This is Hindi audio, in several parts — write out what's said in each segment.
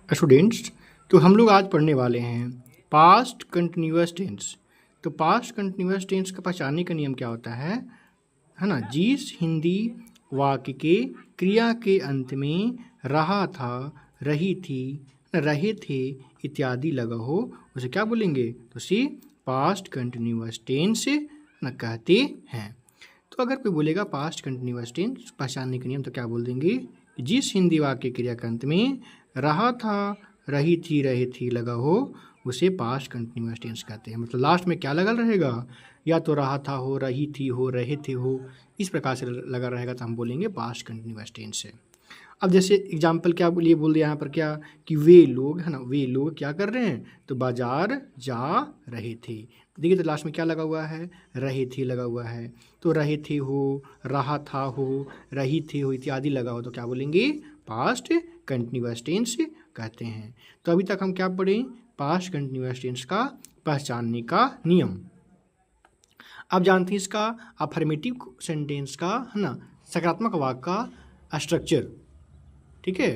स्टूडेंट्स, तो हम लोग आज पढ़ने वाले हैं पास्ट कंटिन्यूअस टेंस। तो पास्ट कंटिन्यूअस टेंस का पहचानने का नियम क्या होता है ना। जिस हिंदी वाक्य के क्रिया के अंत में रहा था, रही थी, रहे थे इत्यादि लगा हो, उसे क्या बोलेंगे? तो उसे पास्ट कंटिन्यूअस टेंस ना कहते हैं। तो अगर कोई बोलेगा पास्ट कंटिन्यूअस टेंस पहचानने का नियम, तो क्या बोल देंगे? जिस हिंदी वाक्य क्रिया के अंत में रहा था, रही थी, रहे थी लगा हो, उसे पास्ट कंटिन्यूअस टेंस कहते हैं। मतलब लास्ट में क्या लगा रहेगा? या तो रहा था हो, रही थी हो, रहे थे हो, इस प्रकार से लगा रहेगा तो हम बोलेंगे पास्ट कंटिन्यूअस टेंस है। अब जैसे एग्जाम्पल क्या लिए बोल दिया यहाँ पर, क्या कि वे लोग है ना, वे लोग क्या कर रहे हैं? तो बाजार जा रहे थे। देखिए तो लास्ट में क्या लगा हुआ है? रहे थे लगा हुआ है। तो रहे थे हो, रहा था हो, रही थे हो इत्यादि लगा हो, तो क्या बोलेंगे? पास्ट कंटिन्यूअस टेंस कहते हैं। तो अभी तक हम क्या पढ़े? पास्ट कंटिन्यूअस टेंस का पहचानने का नियम। अब जानते हैं इसका अफर्मेटिव सेंटेंस का है ना, सकारात्मक वाक्य का स्ट्रक्चर। ठीक है,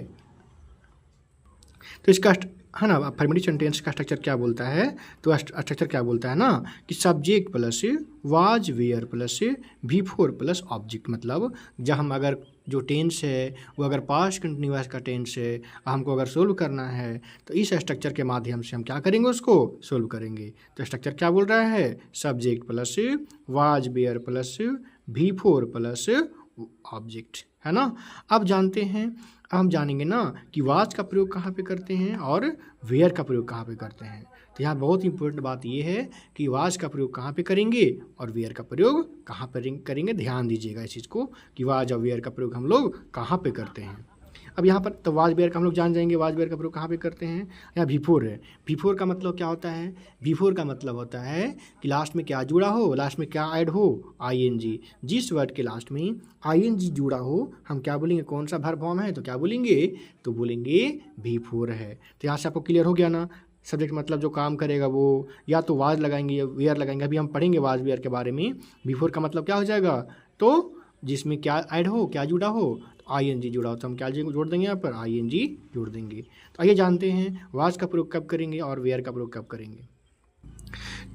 तो इसका है ना अफर्मेटिव सेंटेंस का स्ट्रक्चर क्या बोलता है? तो स्ट्रक्चर क्या बोलता है ना कि subject plus was were plus before plus object. मतलब जब हम अगर जो टेंस है वो अगर पास्ट कंटिन्यूअस का टेंस है, हमको अगर सोल्व करना है तो इस स्ट्रक्चर के माध्यम से हम क्या करेंगे? उसको सोल्व करेंगे। तो स्ट्रक्चर क्या बोल रहा है? Subject plus was were plus before plus object, है ना। अब जानते हैं, अब हम जानेंगे ना कि वाज का प्रयोग कहाँ पे करते हैं और वेयर का प्रयोग कहाँ पे करते हैं। तो यहाँ बहुत इंपॉर्टेंट बात ये है कि वाज का प्रयोग कहाँ पे करेंगे और वेयर का प्रयोग कहाँ पर करेंगे। ध्यान दीजिएगा इस चीज़ को कि वाज और वेयर का प्रयोग हम लोग कहाँ पे करते हैं। अब यहाँ पर तो वाज वेयर का हम लोग जान जाएंगे। वाज वेयर का प्रयोग कहाँ पे करते हैं? यहाँ बिफोर है। बिफोर का मतलब क्या होता है? बिफोर का मतलब होता है कि लास्ट में क्या जुड़ा हो, लास्ट में क्या ऐड हो? आईएनजी। जिस वर्ड के लास्ट में आईएनजी जुड़ा हो हम क्या बोलेंगे? कौन सा वर्ब फॉर्म है? तो क्या बोलेंगे? तो बोलेंगे बिफोर है। तो यहाँ से आपको क्लियर हो गया ना। सब्जेक्ट मतलब जो काम करेगा वो या तो वाज लगाएंगे या वेयर लगाएंगे। अभी हम पढ़ेंगे वाज वेयर के बारे में। बिफोर का मतलब क्या हो जाएगा? तो जिसमें क्या ऐड हो, क्या जुड़ा हो? आईएनजी जुड़ा हो, तो हम क्या जोड़ देंगे? यहाँ पर आईएनजी जोड़ देंगे। तो आइए जानते हैं वाज का प्रयोग कब करेंगे और वेयर का प्रयोग कब करेंगे।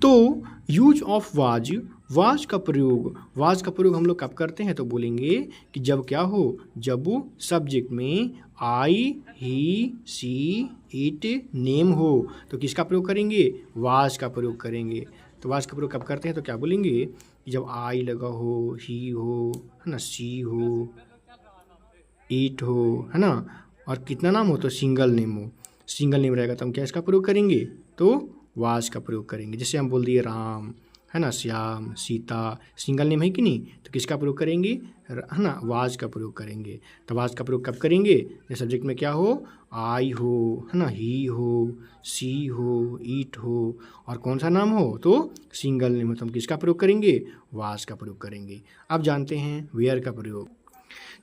तो यूज ऑफ वाज, वाज का प्रयोग हम लोग कब करते हैं? तो बोलेंगे कि जब क्या हो? जब सब्जेक्ट में आई, ही, सी, इट, नेम हो, तो किसका प्रयोग करेंगे? वाज का प्रयोग करेंगे। तो वाज का प्रयोग कब करते हैं? तो क्या बोलेंगे? जब आई लगा हो, ही हो, है ना, सी हो, ईट हो, है ना, और कितना नाम हो? तो सिंगल नेम हो। सिंगल नेम रहेगा तो हम क्या इसका प्रयोग करेंगे? तो वाज का प्रयोग करेंगे। जैसे हम बोल दिए राम, है ना, श्याम, सीता, सिंगल नेम है कि नहीं, तो किसका प्रयोग करेंगे? है ना, वाज का प्रयोग करेंगे। तो वाज का प्रयोग कब करेंगे? जब सब्जेक्ट में क्या हो? आई हो, है ना, ही हो, सी हो, ईट हो, और कौन सा नाम हो? तो सिंगल नेम हो, तो हम किसका प्रयोग करेंगे? वाज का प्रयोग करेंगे। अब जानते हैं वेयर का प्रयोग।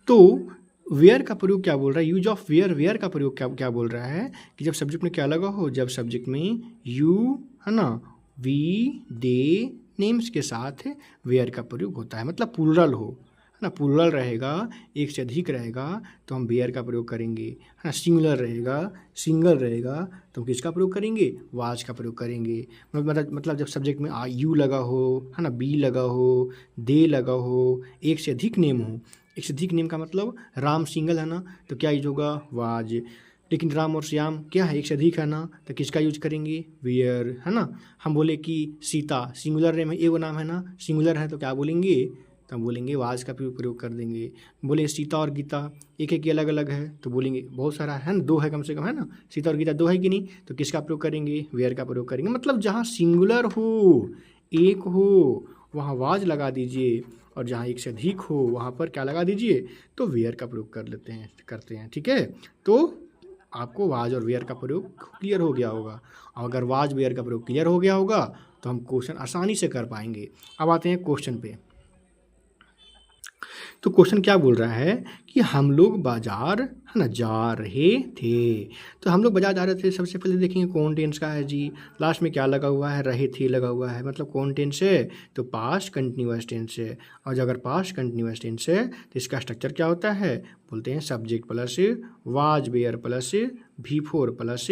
तो वेयर का प्रयोग क्या बोल रहा है? यूज ऑफ वेयर, वेयर का प्रयोग क्या क्या बोल रहा है कि जब सब्जेक्ट में क्या लगा हो? जब सब्जेक्ट में यू, है ना, वी, दे, नेम्स के साथ वेयर का प्रयोग होता है। मतलब प्लूरल हो, है ना, प्लूरल रहेगा, एक से अधिक रहेगा तो हम वेयर का प्रयोग करेंगे, है ना। सिंगुलर रहेगा, सिंगल रहेगा तो हम किसका प्रयोग करेंगे? वाज का प्रयोग करेंगे। मतलब जब सब्जेक्ट में यू लगा हो, है ना, बी लगा हो, दे लगा हो, एक से अधिक नेम हो। एक से अधिक नेम का मतलब राम सिंगल है ना, तो क्या यूज होगा? वाज। लेकिन राम और श्याम क्या है? एक से अधिक है ना, तो किसका यूज करेंगे? वेयर, है ना। हम बोले कि सीता सिंगुलर नेम है, एगो नाम है ना, सिंगुलर है, तो क्या बोलेंगे? तो हम बोलेंगे वाज का प्रयोग कर देंगे। बोले सीता और गीता एक एक अलग अलग है, तो बोलेंगे बहुत सारा है ना, दो है कम से कम, है ना, सीता और गीता दो है कि नहीं, तो किसका प्रयोग करेंगे? वेयर का प्रयोग करेंगे। मतलब जहाँ सिंगुलर हो, एक हो, वहाँ वाज लगा दीजिए, और जहाँ एक से अधिक हो वहाँ पर क्या लगा दीजिए? तो वेयर का प्रयोग करते हैं। ठीक है, तो आपको वाज और वेयर का प्रयोग क्लियर हो गया होगा। और अगर वाज वेयर का प्रयोग क्लियर हो गया होगा तो हम क्वेश्चन आसानी से कर पाएंगे। अब आते हैं क्वेश्चन पे। तो क्वेश्चन क्या बोल रहा है कि हम लोग बाजार है ना जा रहे थे। तो हम लोग बाजार जा रहे थे, सबसे पहले देखेंगे कौन टेंस का है जी। लास्ट में क्या लगा हुआ है, रहे थे लगा हुआ है, मतलब कौन टेंस है, तो पास्ट कंटिन्यूअस टेंस है। और अगर पास्ट कंटिन्यूअस टेंस है तो इसका स्ट्रक्चर क्या होता है, बोलते हैं subject plus was were plus V4 plus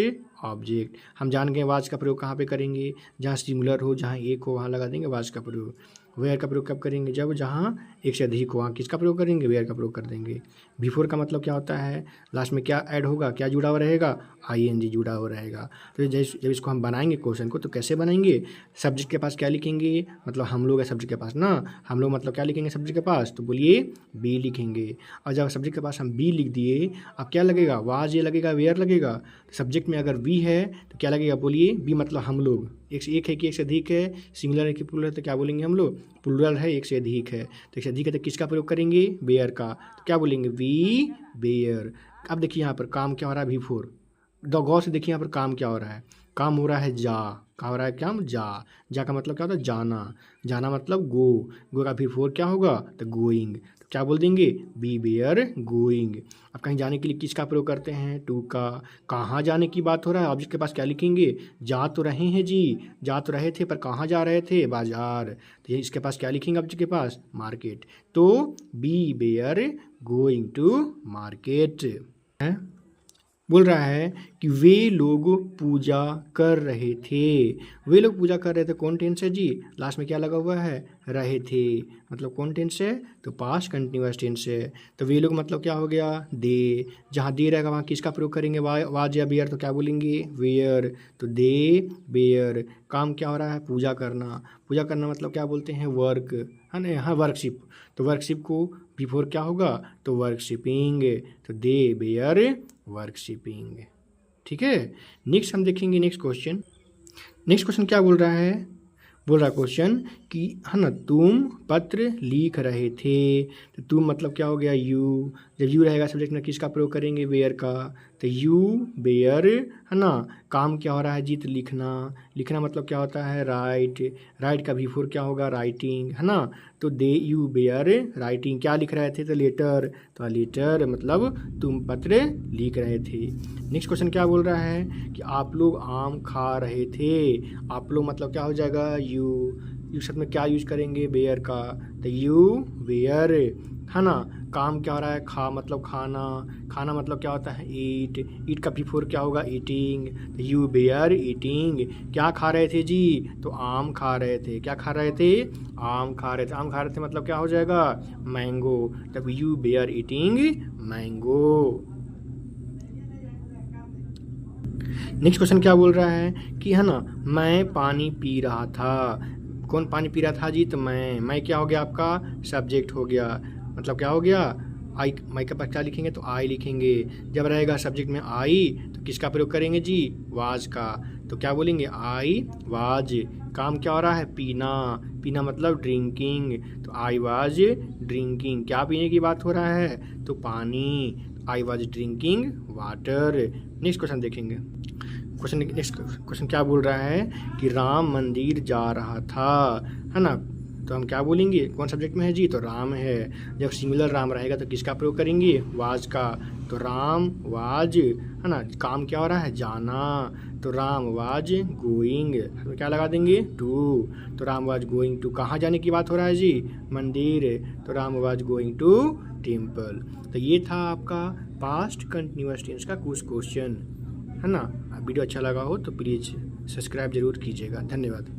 object. हम जान गए वाज का प्रयोग कहाँ पे करेंगे, जहाँ सिंगुलर हो, जहाँ एक हो, वहाँ लगा देंगे वाज का प्रयोग। वेयर का प्रयोग कब करेंगे, जब जहाँ एक से अधिक हो, वहाँ किसका प्रयोग करेंगे, वेयर का प्रयोग कर देंगे। V4 का मतलब क्या होता है, लास्ट में क्या ऐड होगा, क्या जुड़ा हुआ रहेगा, ING जुड़ा हुआ रहेगा। तो जब इसको हम बनाएंगे क्वेश्चन को, तो कैसे बनाएंगे, सब्जेक्ट के पास क्या लिखेंगे, मतलब हम लोग है सब्जेक्ट के पास ना, हम लोग मतलब क्या लिखेंगे सब्जेक्ट के पास, तो बोलिए बी लिखेंगे। और जब सब्जेक्ट के पास हम बी लिख दिए, अब क्या लगेगा, वाज ये लगेगा, वेयर लगेगा। सब्जेक्ट में अगर वी है तो क्या लगेगा, बोलिए बी मतलब हम लोग, एक से एक है कि एक से अधिक है, सिंगुलर है कि प्लूरल है, तो क्या बोलेंगे हम लोग, प्लूरल है, एक से अधिक है, तो एक से अधिक है तो किसका प्रयोग करेंगे, बेयर का, तो क्या बोलेंगे वी बेयर। अब देखिए यहाँ पर काम क्या हो रहा है, V4 गौर से देखिए यहाँ पर काम क्या हो रहा है, काम हो रहा है जा, क्या हो रहा है, क्या जा का मतलब क्या होता है, जाना, जाना मतलब गो का V4 क्या होगा, तो गोइंग, तो क्या बोल देंगे, बी बेयर गोइंग। अब कहीं जाने के लिए किसका प्रयोग करते हैं, टू का। कहाँ जाने की बात हो रहा है, ऑब्जेक्ट के पास क्या लिखेंगे, जा तो रहे हैं जी, जा तो रहे थे पर कहाँ जा रहे थे, बाजार, तो ये इसके पास क्या लिखेंगे, ऑब्जेक्ट के पास मार्केट, तो we were going to market है। बोल रहा है कि वे लोग पूजा कर रहे थे, वे लोग पूजा कर रहे थे, कौन टेंस है जी, लास्ट में क्या लगा हुआ है, रहे थे, मतलब कौन टेंस है, तो पास्ट कंटिन्यूअस टेंस है। तो वे लोग मतलब क्या हो गया, दे, जहाँ दे रहेगा वहाँ किसका प्रयोग करेंगे, वाज या बेयर, तो क्या बोलेंगे वेयर, तो दे बेयर। काम क्या हो रहा है, पूजा करना, पूजा करना मतलब क्या बोलते हैं, वर्क है ना, हाँ वर्कशिप, तो वर्कशिप को V4 क्या होगा, तो वर्कशिपिंग, तो दे बेयर वर्कशिपिंग। ठीक है, नेक्स्ट हम देखेंगे नेक्स्ट क्वेश्चन क्या बोल रहा है, बोल रहा क्वेश्चन कि है ना तुम पत्र लिख रहे थे, तो तुम मतलब क्या हो गया, यू, जब यू रहेगा सब्जेक्ट में किसका प्रयोग करेंगे, वेयर का, तो यू बेयर है ना। काम क्या हो रहा है जी, तो लिखना, लिखना मतलब क्या होता है, राइट, राइट का V4 क्या होगा, राइटिंग है ना, तो दे यू बेयर राइटिंग, क्या लिख रहे थे, तो लेटर, तो लेटर मतलब तुम पत्र लिख रहे थे। नेक्स्ट क्वेश्चन क्या बोल रहा है कि आप लोग आम खा रहे थे, आप लोग मतलब क्या हो जाएगा, यू शब्द में क्या यूज करेंगे, बेयर का, तो यू बेयर है ना। काम क्या हो रहा है, खा मतलब खाना, खाना मतलब क्या होता है, ईट, ईट का V4 क्या होगा, ईटिंग, तो यू बेयर ईटिंग। क्या खा रहे थे जी, तो आम खा रहे थे, क्या खा रहे थे, आम खा रहे थे, आम खा रहे थे मतलब क्या हो जाएगा, मैंगो, तब you were eating mango. Next question क्या बोल रहा है कि है ना मैं पानी पी रहा था, कौन पानी पी रहा था जी, तो मैं क्या हो गया आपका, सब्जेक्ट हो गया, मतलब क्या हो गया, आई, मैं के पास क्या लिखेंगे, तो आई लिखेंगे। जब रहेगा सब्जेक्ट में आई तो किसका प्रयोग करेंगे जी, वाज का, तो क्या बोलेंगे, आई वाज। काम क्या हो रहा है, पीना, पीना मतलब ड्रिंकिंग, तो आई वाज ड्रिंकिंग। क्या पीने की बात हो रहा है, तो पानी, I was drinking water. Next question देखेंगे, नेक्स्ट क्वेश्चन क्या बोल रहा है कि राम मंदिर जा रहा था, है ना, तो हम क्या बोलेंगे, कौन सब्जेक्ट में है जी, तो राम है। जब सिंगुलर राम रहेगा तो किसका प्रयोग करेंगे, वाज का, तो राम वाज है ना। काम क्या हो रहा है, जाना, तो राम वाज गोइंग, तो क्या लगा देंगे, टू, तो राम वाज गोइंग टू। कहाँ जाने की बात हो रहा है जी, मंदिर, तो Ram was going to temple. तो ये था आपका पास्ट कंटिन्यूअस टेंस का कुछ क्वेश्चन, है ना। वीडियो अच्छा लगा हो तो प्लीज़ सब्सक्राइब जरूर कीजिएगा। धन्यवाद।